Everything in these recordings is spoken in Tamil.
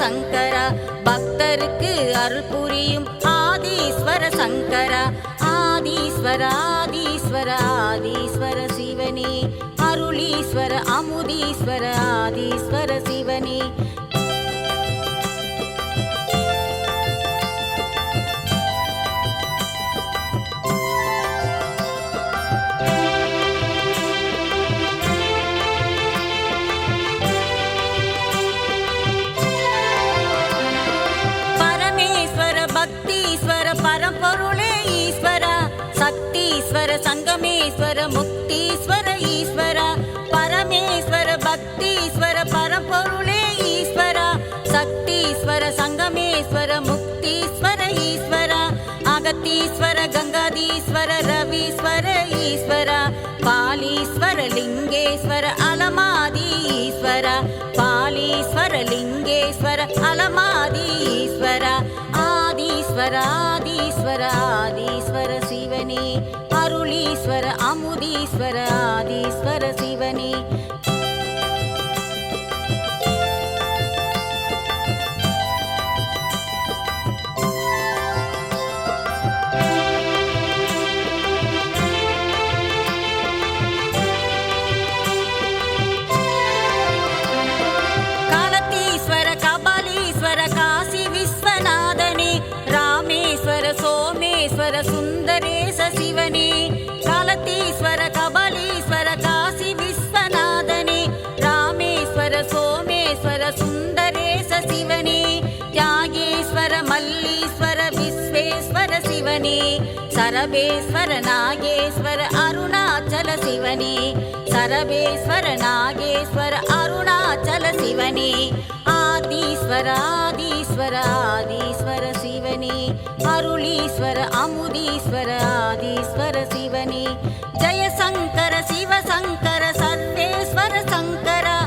சங்கரா பக்தருக்கு அருள் புரியும் ஆதீஸ்வர சங்கரா ஆதீஸ்வர ஆதீஸ்வர ஆதீஸ்வர சிவனே அருளீஸ்வர அமுதீஸ்வர ஆதீஸ்வர சிவனே பரம்பொருளே ஈஸ்வரா சக்தீஸ்வர சங்கமேஸ்வர முக்தீஸ்வர ஈஸ்வரா பரமேஸ்வர பக்தீஸ்வர பரம்பொருளே ஈஸ்வரா சக்தீஸ்வர சங்கமேஸ்வர முக்தீஸ்வர ஈஸ்வரா அகத்தீஸ்வர கங்காதீஸ்வர ரவீஸ்வர ஈஸ்வரா பாலீஸ்வர லிங்கேஸ்வர அலமாதி ஈஸ்வரா பாலீஸ்வர லிங்கேஸ்வர அலமாதி ஈஸ்வரா ஆதீஸ்வர ஆதீஸ்வர ஆதீஸ்வர சிவனே அருளீஸ்வர அமுதீஸ்வர ஆதீஸ்வர சிவனே காலத்தீஸ்வர கபாலீஸ்வர காசி விஸ்வநாதனே ராமேஸ்வர சோமேஸ்வர சுந்தரேச சிவனே காலத்தீஸ்வர கபாலீஸ்வர காசி விஸ்வநாதனே ராமேஸ்வர சோமேஸ்வர சுந்தரேச சிவனே தியாகேஸ்வர மல்லீஸ்வர விஸ்வேஸ்வர சிவனே சரபேஸ்வர நாகேஸ்வர அருணாச்சல சிவனே சரபேஸ்வர நாகேஸ்வர அருணாச்சல சிவனே ஆதீஸ்வர ஆதீஸ்வர ஆதீஸ்வர சிவனே அருளீஸ்வர அமுதீஸ்வர ஆதீஸ்வர சிவனே ஜெயசங்கர சிவசங்கர சர்வேஸ்வர சங்கரா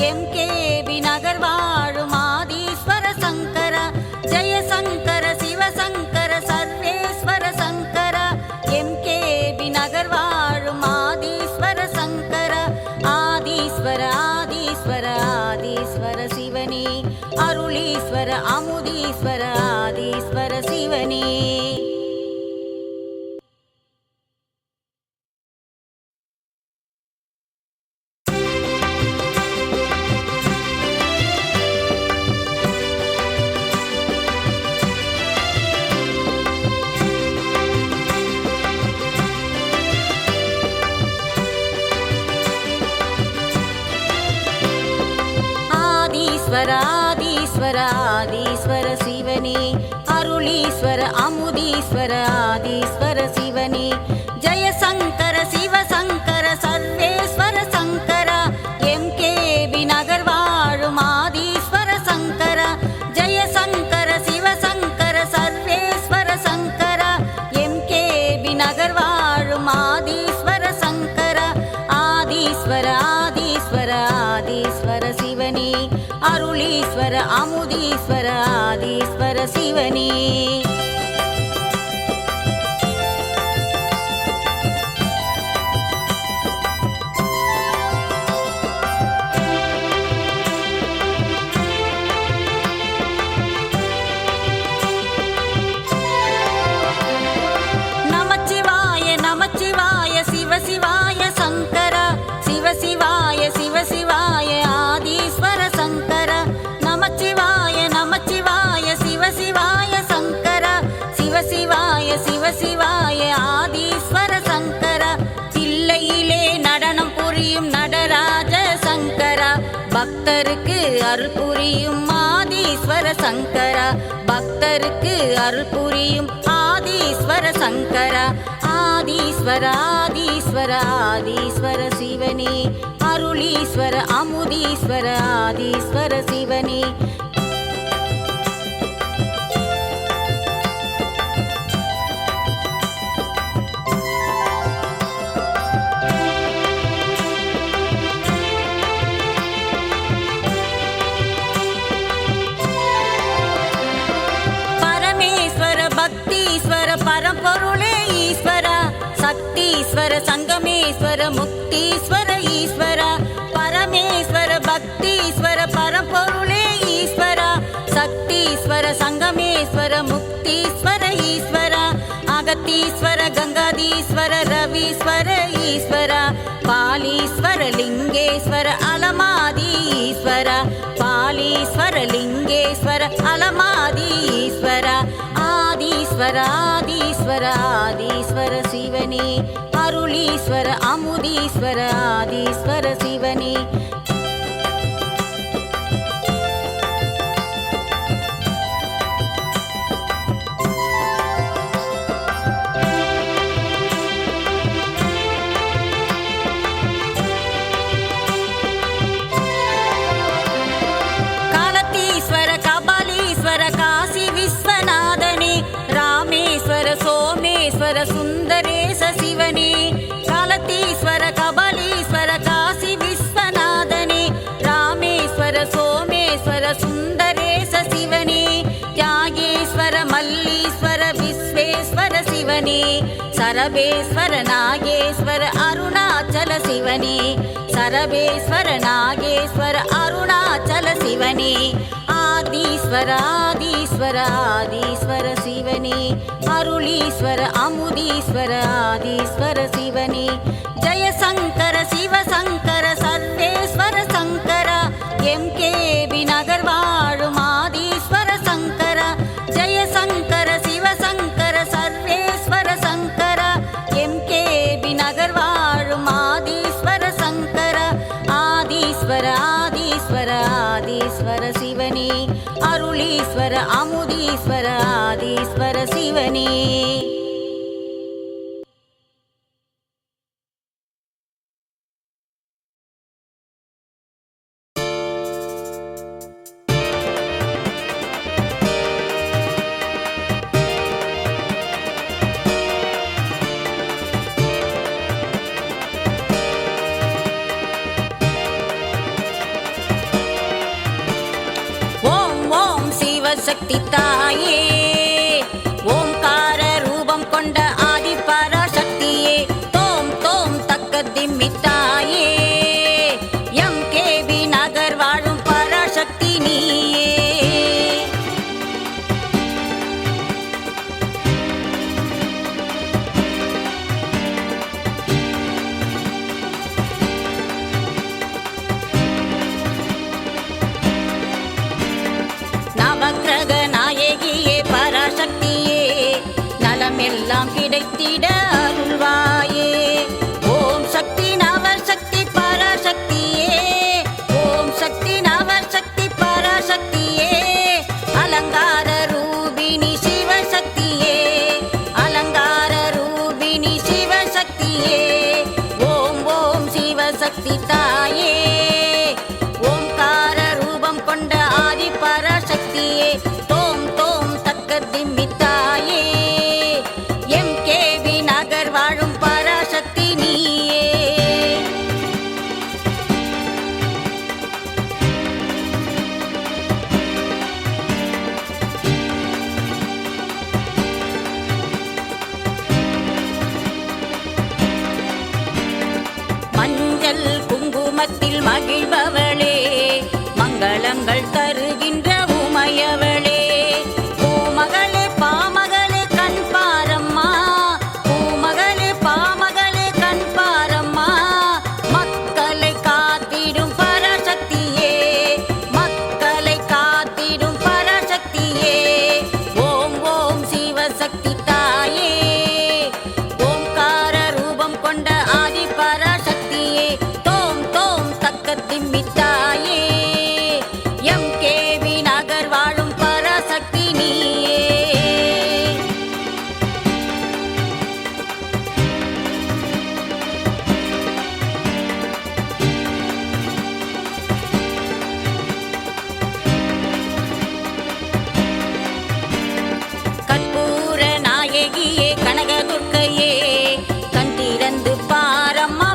எம்கேபி நகர் வாழும் ஆதீஸ்வர சங்கரா ஜெயசங்கர சிவசங்கர சர்வேஸ்வர சங்கரா எம்கேபி நகர் வாழும் ஆதீஸ்வர சங்கரா ஆதீஸ்வர ஆதீஸ்வர ஆதீஸ்வர சிவனே அருளீஸ்வர அமுதீஸ்வர ஆதீஸ்வர சிவனே ஆதீஸ்வர ஆதீஸ்வர ஆதீஸ்வர சிவனே அருளீஸ்வர அமுதீஸ்வர ஆதீஸ்வர சிவனே ஜெயசங்கர சிவசங்கர சர்வேஸ்வர சங்கரா எம்கேபி நகர் வாழும் ஆதீஸ்வர சங்கரா ஜெயசங்கர சிவசங்கர சர்வேஸ்வர சங்கரா எம்கேபி நகர் வாழும் ஆதீஸ்வர சங்கரா ஆதீஸ்வர ஆதீஸ்வர ஆதீஸ்வர சிவனே அருளீஸ்வர அமுதீஸ்வர ஆதீஸ்வர சிவனே நமச்சிவாய நமச்சிவாய சிவசிவாய சங்கரா சிவசிவாய சிவசிவாய ஆதீஸ்வர சங்கரா நமச்சிவாய நமச்சிவாய சிவசிவாய சங்கரா சிவசிவாய சிவசிவாய ஆதீஸ்வர சங்கரா தில்லையிலே நடனம் புரியும் நடராஜ சங்கரா பக்தருக்கு அருள் புரியும் ஆதீஸ்வர சங்கரா பக்தருக்கு அருள் புரியும் ஆதீஸ்வர சங்கரா ஆதீஸ்வர ஆதீஸ்வர ஆதீஸ்வர சிவனே அருளீஸ்வர அமுதீஸ்வர ஆதீஸ்வர சிவனே பக்தீஸ்வர பரம்பொருளே ஈஸ்வரா சக்தீஸ்வர சங்கமேஸ்வர முக்தீஸ்வர ஈஸ்வரா பரமேஸ்வர பக்தீஸ்வர பரம்பொருளே ஈஸ்வரா கணபதீஸ்வர கங்காதீஸ்வர ரவீஸ்வர ஈஸ்வர பாலீஸ்வர லிங்கேஸ்வர அலமாதி ஈஸ்வர பாலீஸ்வர லிங்கேஸ்வர அலமாதி ஈஸ்வர ஆதீஸ்வர ஆதீஸ்வர ஆதீஸ்வர சிவனே அருளீஸ்வர அமுதீஸ்வர ஆதீஸ்வர சிவனே சோமேஸ்வர சுந்தரேச சிவனே காலத்தீஸ்வர கபாலீஸ்வர காசி விஸ்வநாதனே ராமேஸ்வர சோமேஸ்வர சுந்தரேச சிவனே தியாகேஸ்வர மல்லீஸ்வர விஸ்வேஸ்வர சிவனே சரபேஸ்வர நாகேஸ்வர அருணாச்சல சிவனே சரபேஸ்வர நாகேஸ்வர அருணாச்சல சிவனே ஆதீஸ்வர ஆதீஸ்வர ஆதீஸ்வர சிவனே அருளீஸ்வர அமுதீஸ்வர ஆதீஸ்வர சிவனே ஜெயசங்கர சிவசங்கர சர்வேஸ்வர சங்கர எம்கேபி நகர் வாழும் ஆதீஸ்வர சங்கர ஜெயசங்கர சிவசங்கர சர்வேஸ்வர சங்கர எம்கேபி நகர் வாழும் ஆதீஸ்வர சங்கர ஆதீஸ்வர ஆதீஸ்வர ஆதீஸ்வர சிவனே அருளீஸ்வர அமுதீஸ்வர ஆதீஸ்வர சிவனே சக்தி தாயே ஓம்கார ரூபம் கொண்ட ஆதி பராசக்தியே தோம் தோம் தக்க திம்மி தாயே எம்கேபி நகர் வாழும் பராசக்தி நீயே நவக்கிரக நாயகியே பராசக்தியே நலமெல்லாம் கிடைத்திட அருள்வாயே ஓம் சக்தி நவசக்தி பராசக்தியே ஓம் சக்தி நவசக்தி பராசக்தியே அலங்கார ரூபிணி சிவசக்தியே அலங்கார ரூபிணி சிவசக்தியே ஓம் ஓம் சிவசக்தி தாயே ஓம்கார ரூபம் கொண்ட ஆதி பராசக்தியே தோம் தோம் தக்க திம்மி தாயே எம்கேபி நகர் வாழும் பராசக்தி நீயே மஞ்சள் குங்குமத்தில் மகிழ்பவளே மங்களங்கள் தருகின்ற உமையவளே பூமகளே பாமகளே கண் பாரம்மா பூமகளே பாமகளே கண் பாரம்மா மக்களை காத்திடும் பராசக்தியே மக்களை காத்திடும் பராசக்தியே ஓம் ஓம் சிவசக்தி தாயே ஓம்கார ரூபம் கொண்ட ஆதி பராசக்தியே தோம் தோம் தக்க திம்மி தாயே எம்கேபி நகர் வாழும் பராசக்தி நீயே கற்பூர நாயகியே கனகதுர்க்கையே கண் திறந்து பாரம்மா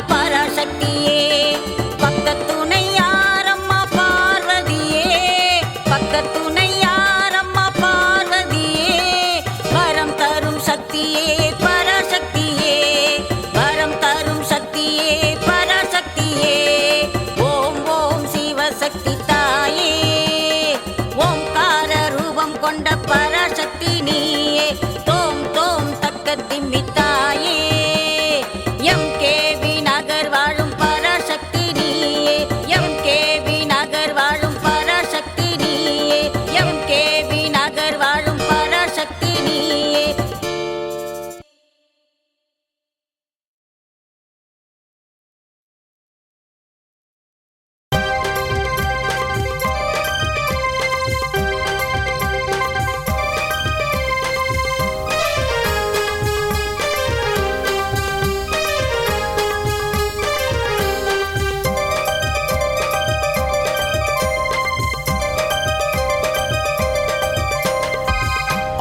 வி நகர் வாழும் பராசக்தி நீயே எம் கே வி நகர் வாழும் பராசக்தி நீயே எம் கே வி நகர் வாழும் பராசக்தி நீயே.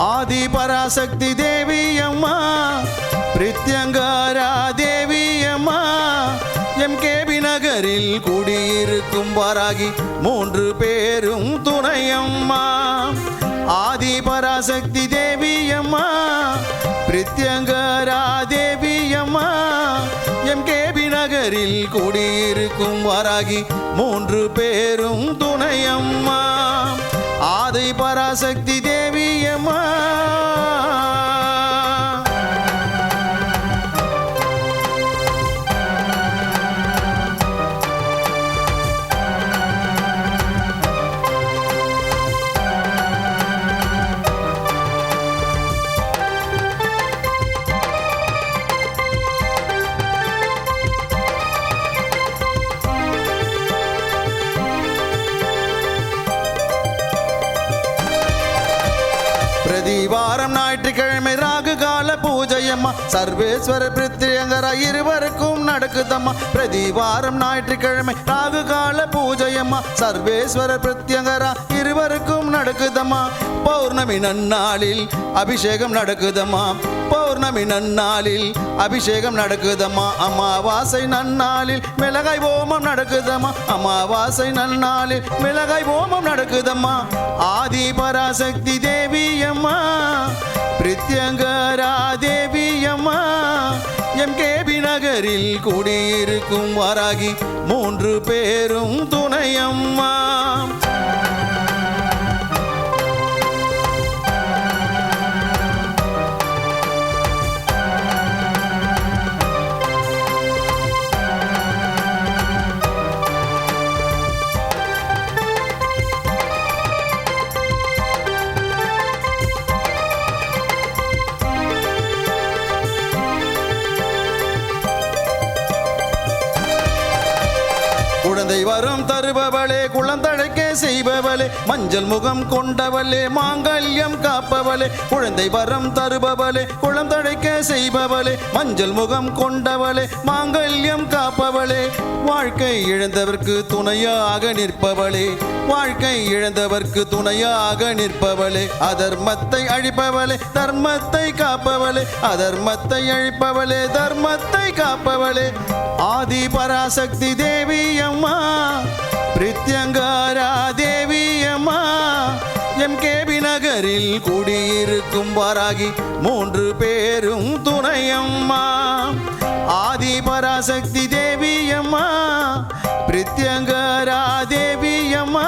ஆதி பராசக்தி தேவி அம்மா பிரித்யங்காரா தேவி அம்மா எம் கேபி நகரில் குடியிருக்கும் வாராகி மூன்று பேரும் துணையம்மா. ஆதி பராசக்தி தேவி அம்மா பிரித்யங்காரா தேவி அம்மா எம் கேபி நகரில் குடியிருக்கும் வாராகி மூன்று பேரும் துணையம்மா. ஆதி பராசக்தி தேவி அம்மா. பிரதிவாரம் ஞாயிற்றுக்கிழமை ராகு கால பூஜையம்மா சர்வேஸ்வர பிரித்யங்கரா இருவருக்கும் நடக்குதம்மா. பிரதிவாரம் ஞாயிற்றுக்கிழமை ராகு கால பூஜையம்மா சர்வேஸ்வர பிரித்யங்கரா இருவருக்கும் நடக்குதம்மா. பௌர்ணமி நன்னாளில் அபிஷேகம் நடக்குதம்மா. பௌர்ணமி நன்னாளில் அபிஷேகம் நடக்குதம்மா. அமாவாசை நன்னாளில் மிளகாய் ஓமம் நடக்குதம்மா. அமாவாசை நன்னாளில் மிளகாய் ஓமம் நடக்குதம்மா. ஆதி பராசக்தி தேவி அம்மா பிரித்யங்கரா தேவி அம்மா எம் கேபி நகரில் குடியிருக்கும் வாராகி மூன்று பேரும் துணையம்மா. குழந்தை வரம் தருபவளே குழந்தழைக்க செய்பவளே மஞ்சள் முகம் கொண்டவளே மாங்கல்யம் காப்பவளே. குழந்தை வரம் தருபவளே குழந்தழைக்க செய்பவளே மஞ்சள் முகம் கொண்டவளே மாங்கல்யம் காப்பவளே. வாழ்க்கை இழந்தவர்க்கு துணையாக நிற்பவளே. வாழ்க்கை இழந்தவர்க்கு துணையாக நிற்பவளே. அதர்மத்தை அழிப்பவளே தர்மத்தை காப்பவளே. அதர்மத்தை அழிப்பவளே தர்மத்தை காப்பவளே. ஆதி பராசக்தி தேவி அம்மா பிரித்யங்காரா தேவி அம்மா எம் கேபி நகரில் குடியிருக்கும் வாராகி மூன்று பேரும் துணையம்மா. ஆதி பராசக்தி தேவி அம்மா பிரித்யங்காரா தேவி அம்மா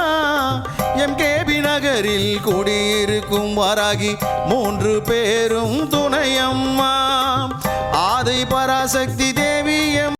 எம் கேபி நகரில் குடியிருக்கும் வாராகி மூன்று பேரும் துணையம்மா. ஆதி பராசக்தி தேவி